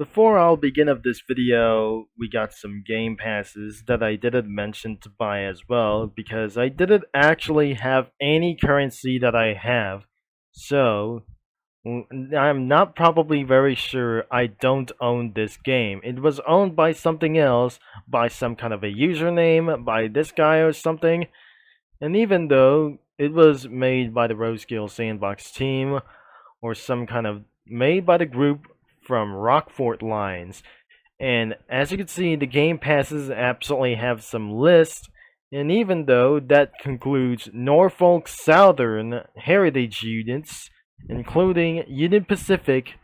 Before I'll begin of this video, we got some game passes that I didn't mention to buy as well because I didn't actually have any currency that I have. So, I'm not probably very sure I don't own this game. It was owned by something else, by some kind of a username, by this guy or something. And even though it was made by the Rosekill Sandbox team, or some kind of made by the group from Rockfort Lines. And as you can see, the game passes absolutely have some lists, and even though that concludes Norfolk Southern Heritage units, including Union Pacific,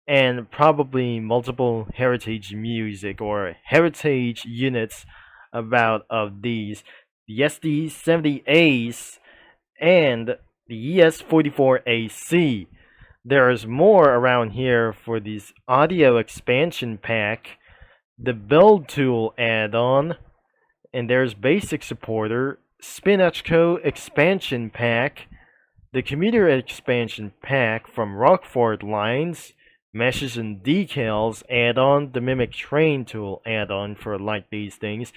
and probably multiple heritage music or heritage units about of these, the SD-70As and the ES-44AC. There's more around here for this audio expansion pack, the build tool add-on, and there's basic supporter, Spinachco expansion pack, the commuter expansion pack from Rockford Lines, meshes and decals add-on, the mimic train tool add-on for like these things.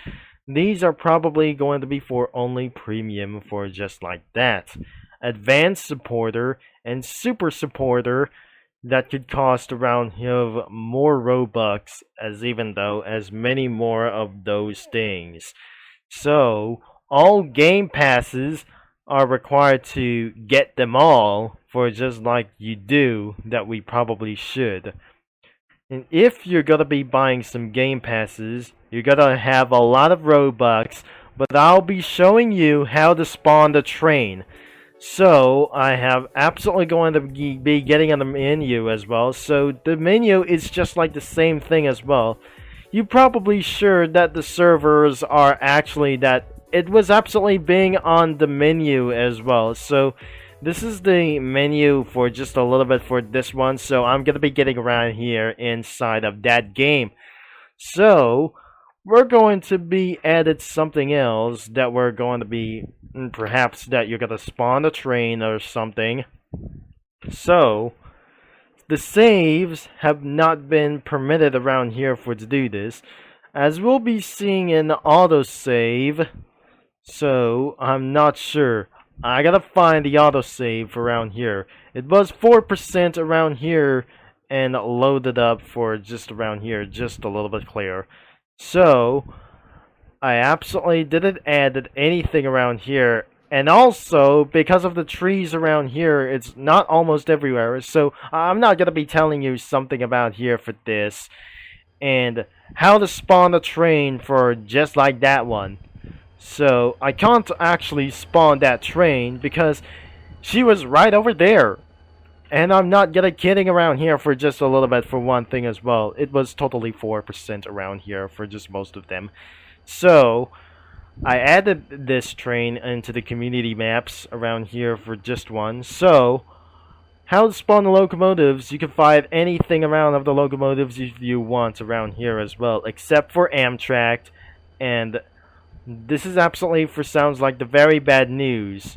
These are probably going to be for only premium for just like that. Advanced supporter and super supporter that could cost around more Robux as many more of those things. So all game passes are required to get them all for just like you do that we probably should. And if you're gonna be buying some game passes, you're gonna have a lot of Robux, but I'll be showing you how to spawn the train. So, I have absolutely going to be getting on the menu as well. So, the menu is just like the same thing as well. You're probably sure that the servers are actually that it was absolutely being on the menu as well. So, this is the menu for just a little bit for this one. So, I'm going to be getting around here inside of that game. So, we're going to be added something else that we're going to be perhaps that you're going to spawn a train or something. So the saves have not been permitted around here for to do this, as we'll be seeing an autosave. So I'm not sure. I gotta find the autosave around here. It was 4% around here and loaded up for just around here, just a little bit clear. So, I absolutely didn't add anything around here. And also, because of the trees around here, it's not almost everywhere. So, I'm not going to be telling you something about here for this. And how to spawn a train for just like that one. So, I can't actually spawn that train because she was right over there. And I'm not gonna kidding around here for just a little bit for one thing as well. It was totally 4% around here for just most of them. So, I added this train into the community maps around here for just one. So, how to spawn the locomotives, you can find anything around of the locomotives if you want around here as well. Except for Amtrak. And this is absolutely for sounds like the very bad news.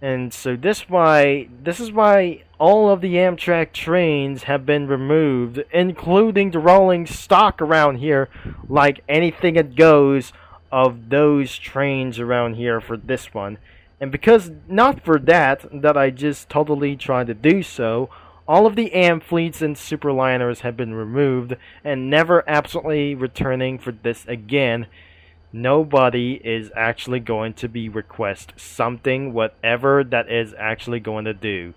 And so this is why all of the Amtrak trains have been removed, including the rolling stock around here, like anything that goes of those trains around here for this one. And because not for that I just totally tried to do so, all of the AM fleets and superliners have been removed and never absolutely returning for this again. Nobody is actually going to be request something, whatever that is actually going to do.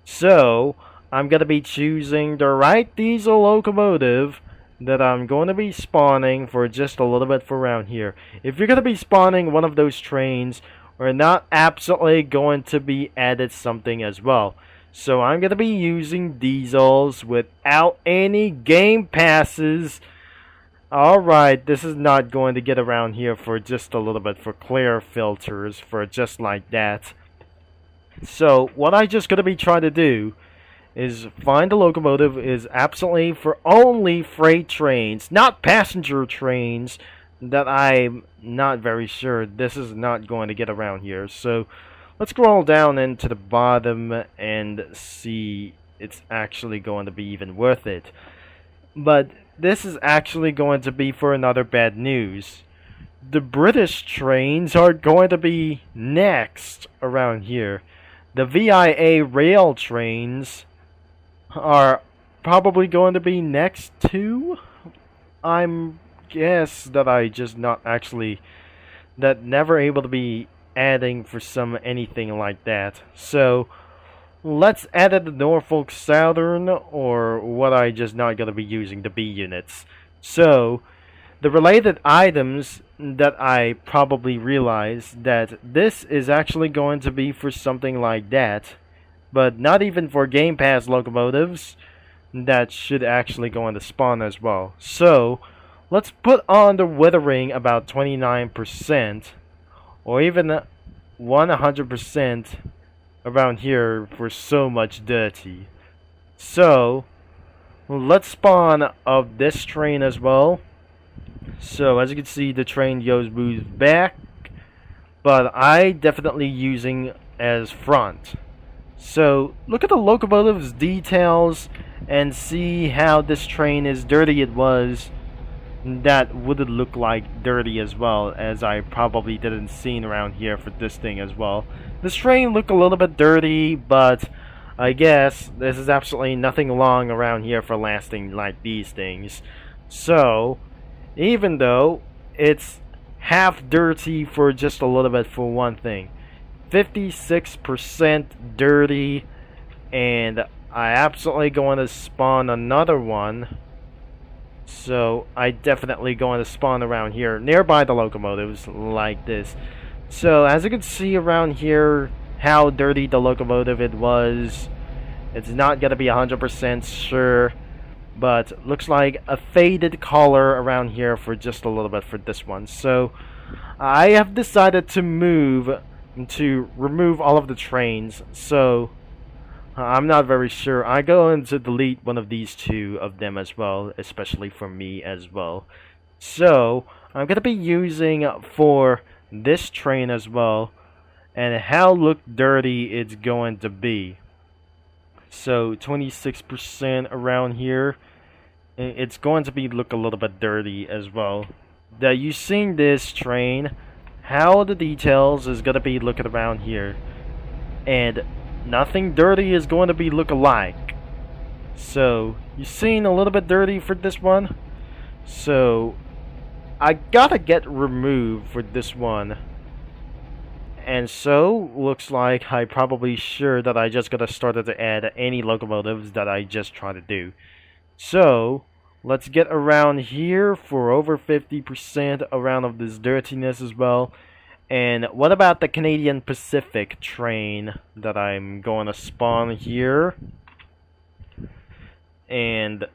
So, I'm going to be choosing the right diesel locomotive that I'm going to be spawning for just a little bit for around here. If you're going to be spawning one of those trains, we're not absolutely going to be added something as well. So, I'm going to be using diesels without any game passes. Alright, this is not going to get around here for just a little bit for clear filters for just like that. So, what I just gonna be trying to do is find a locomotive is absolutely for only freight trains, not passenger trains that I'm not very sure this is not going to get around here. So, let's scroll down into the bottom and see it's actually going to be even worth it. But this is actually going to be for another bad news. The British trains are going to be next around here. The VIA rail trains are probably going to be next too. I'm guess that I just not actually that never able to be adding for some anything like that. So let's add the Norfolk Southern or what I just not gonna be using the B units. So the related items that I probably realized that this is actually going to be for something like that, but not even for Game Pass locomotives. That should actually go on the spawn as well. So let's put on the withering about 29% or even 100% around here for so much dirty. So let's spawn of this train as well. So as you can see, the train moves back, but I definitely using as front. So look at the locomotive's details and see how this train is dirty it was. That would look like dirty as well, as I probably didn't see around here for this thing as well. This train look a little bit dirty, but I guess this is absolutely nothing long around here for lasting like these things. So even though it's half dirty for just a little bit for one thing, 56% dirty, and I absolutely going to spawn another one. So I definitely going to spawn around here nearby the locomotives like this. So as you can see around here how dirty the locomotive it was. It's not going to be 100% sure, but looks like a faded color around here for just a little bit for this one. So I have decided to remove all of the trains. So I'm not very sure. I'm going to delete one of these two of them as well, especially for me as well. So I'm going to be using for this train as well, and how look dirty it's going to be. So 26% around here. It's going to be look a little bit dirty as well. That you seen this train, how the details is going to be looking around here, and nothing dirty is going to be look alike. So you seen a little bit dirty for this one. So I gotta get removed for this one. And so looks like I probably sure that I just gotta start to add any locomotives that I just try to do. So let's get around here for over 50% around of this dirtiness as well. And what about the Canadian Pacific train that I'm going to spawn here? And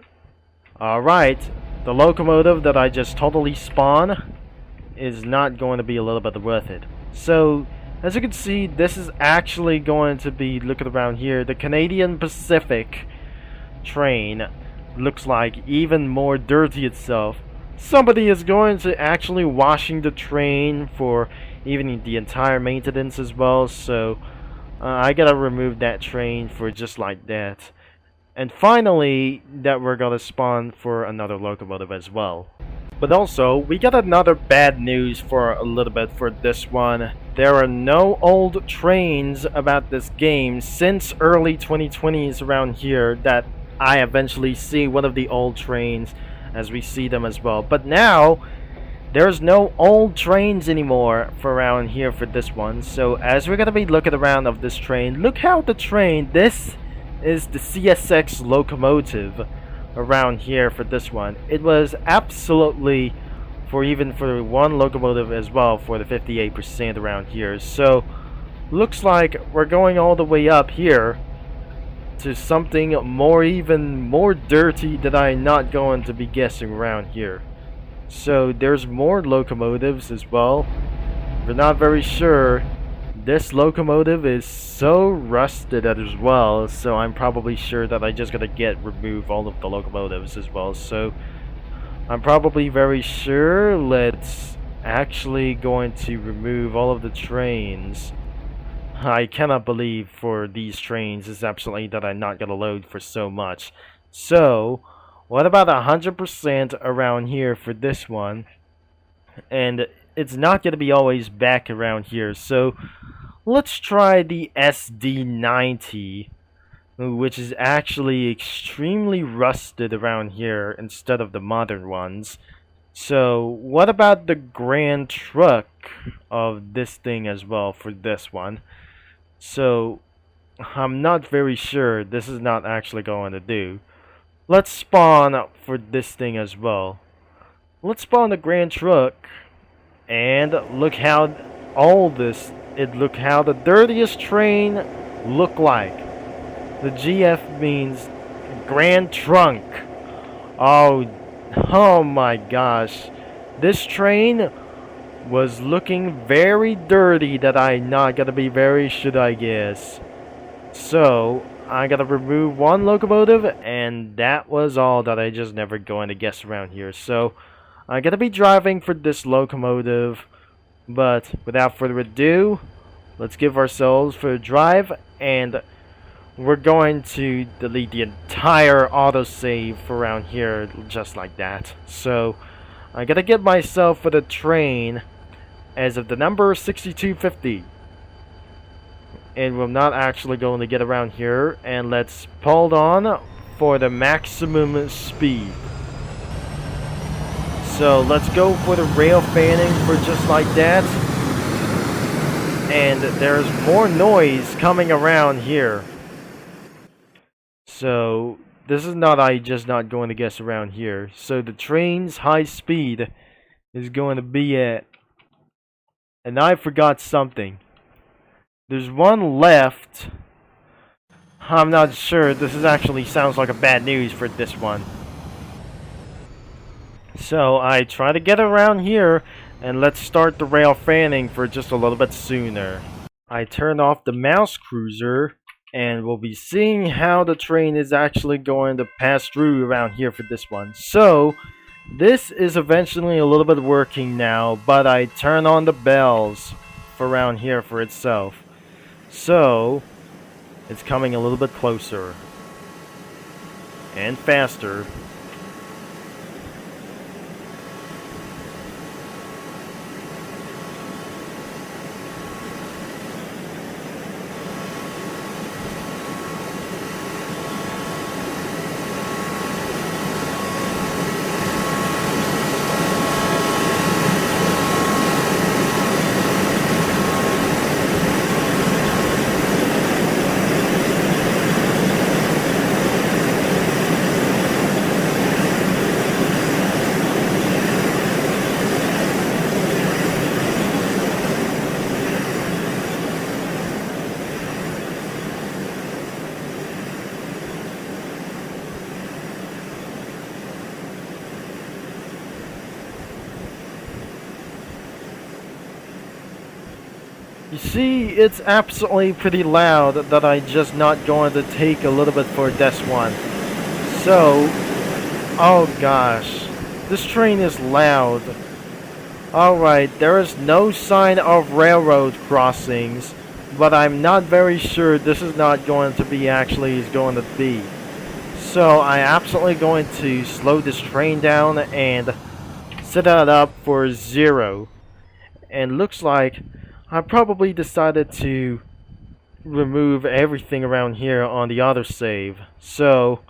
alright, the locomotive that I just totally spawned is not going to be a little bit worth it. So as you can see, this is actually going to be looking around here. The Canadian Pacific train looks like even more dirty itself. Somebody is going to actually washing the train for even the entire maintenance as well. So I gotta remove that train for just like that. And finally, that we're gonna spawn for another locomotive as well. But also, we got another bad news for a little bit for this one. There are no old trains about this game since early 2020s around here that I eventually see one of the old trains as we see them as well. But now, there's no old trains anymore for around here for this one. So as we're gonna be looking around of this train, look how the train, this is the CSX locomotive around here for this one. It was absolutely for one locomotive as well for the 58% around here. So looks like we're going all the way up here to something even more dirty that I'm not going to be guessing around here. So there's more locomotives as well. We're not very sure. This locomotive is so rusted as well, so I'm probably sure that I just gotta remove all of the locomotives as well. So I'm probably very sure let's actually going to remove all of the trains. I cannot believe for these trains is absolutely that I'm not gonna load for so much. So What about 100% around here for this one? And it's not going to be always back around here. So let's try the SD90, which is actually extremely rusted around here instead of the modern ones. So what about the Grand Truck of this thing as well for this one? So I'm not very sure this is not actually going to do. Let's spawn up for this thing as well. Let's spawn the Grand Truck, and look how all this, look how the dirtiest train look like. The GF means Grand Trunk. Oh, oh my gosh. This train was looking very dirty that I'm not gonna be very should I guess. So I gotta remove one locomotive, and that was all that I just never going to guess around here. So I'm gonna be driving for this locomotive, but without further ado, let's give ourselves for a drive, and we're going to delete the entire autosave for around here just like that. So I gotta get myself for the train as of the number 6250. And we're not actually going to get around here, and let's hold on for the maximum speed. So let's go for the rail fanning for just like that. And there's more noise coming around here. So this is not just not going to guess around here. So the train's high speed is going to be at, and I forgot something. There's one left. I'm not sure. This is actually sounds like a bad news for this one. So I try to get around here, and let's start the rail fanning for just a little bit sooner. I turn off the mouse cruiser, and we'll be seeing how the train is actually going to pass through around here for this one. So this is eventually a little bit working now, but I turn on the bells for around here for itself. So it's coming a little bit closer and faster. You see, it's absolutely pretty loud that I just not going to take a little bit for this one. So, oh gosh, this train is loud. Alright, there is no sign of railroad crossings, but I'm not very sure this is not going to be actually is going to be. So I'm absolutely going to slow this train down and set it up for 0. And looks like I probably decided to remove everything around here on the autosave. So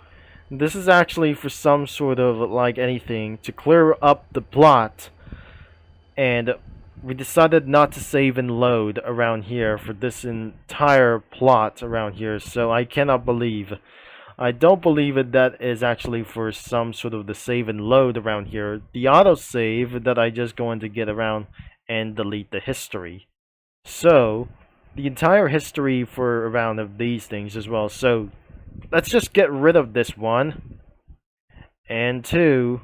this is actually for some sort of like anything to clear up the plot. And we decided not to save and load around here for this entire plot around here. So I cannot believe, I don't believe it that is actually for some sort of the save and load around here. The autosave that I just going to get around and delete the history. So the entire history for around of these things as well. So let's just get rid of this one and 2,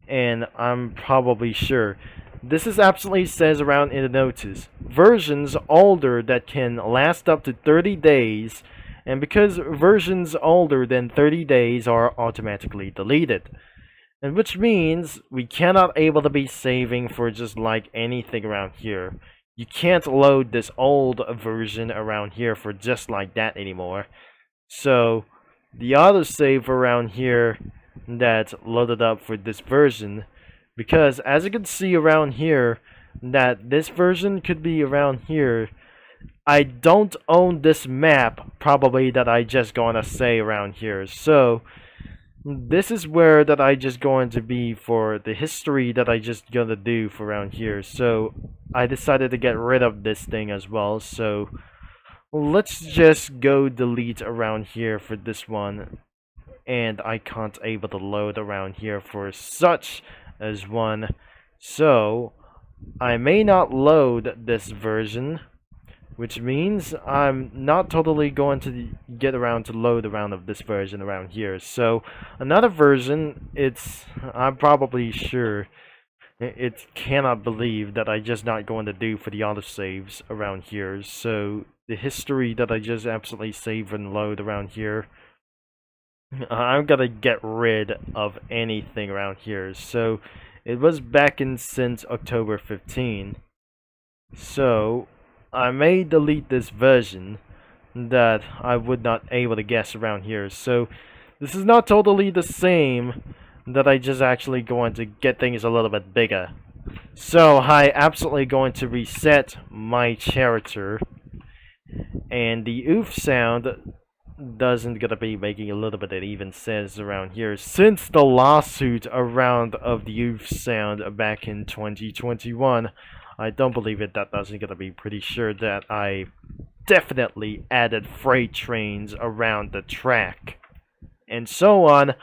and I'm probably sure this is absolutely says around in the notice versions older that can last up to 30 days, and because versions older than 30 days are automatically deleted, and which means we cannot able to be saving for just like anything around here. You can't load this old version around here for just like that anymore. So the autosave around here that's loaded up for this version, because as you can see around here, that this version could be around here. I don't own this map, probably, that I just gonna say around here. So this is where that I just going to be for the history that I just gonna do for around here. So I decided to get rid of this thing as well. So let's just go delete around here for this one. And I can't able to load around here for such as one. So I may not load this version, which means I'm not totally going to get around to load around of this version around here. So another version, I'm probably sure it cannot believe that I just not going to do for the autosaves around here. So the history that I just absolutely save and load around here, I'm gonna get rid of anything around here. So it was back in since October 15. So I may delete this version that I would not able to guess around here. So this is not totally the same, that I just actually going to get things a little bit bigger. So I absolutely going to reset my character, and the oof sound doesn't gonna be making a little bit, it even says around here, since the lawsuit around of the oof sound back in 2021. I don't believe it, that doesn't gonna be pretty sure that I definitely added freight trains around the track and so on.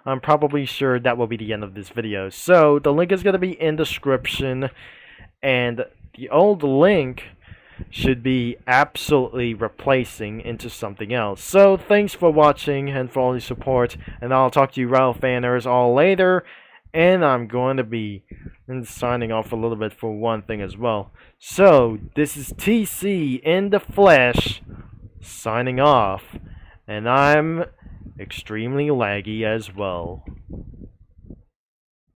I'm probably sure that will be the end of this video. So the link is gonna be in the description, and the old link should be absolutely replacing into something else. So thanks for watching and for all your support, and I'll talk to you Ralph fanners all later. And I'm going to be signing off a little bit for one thing as well. So this is TC in the flesh signing off, and I'm extremely laggy as well.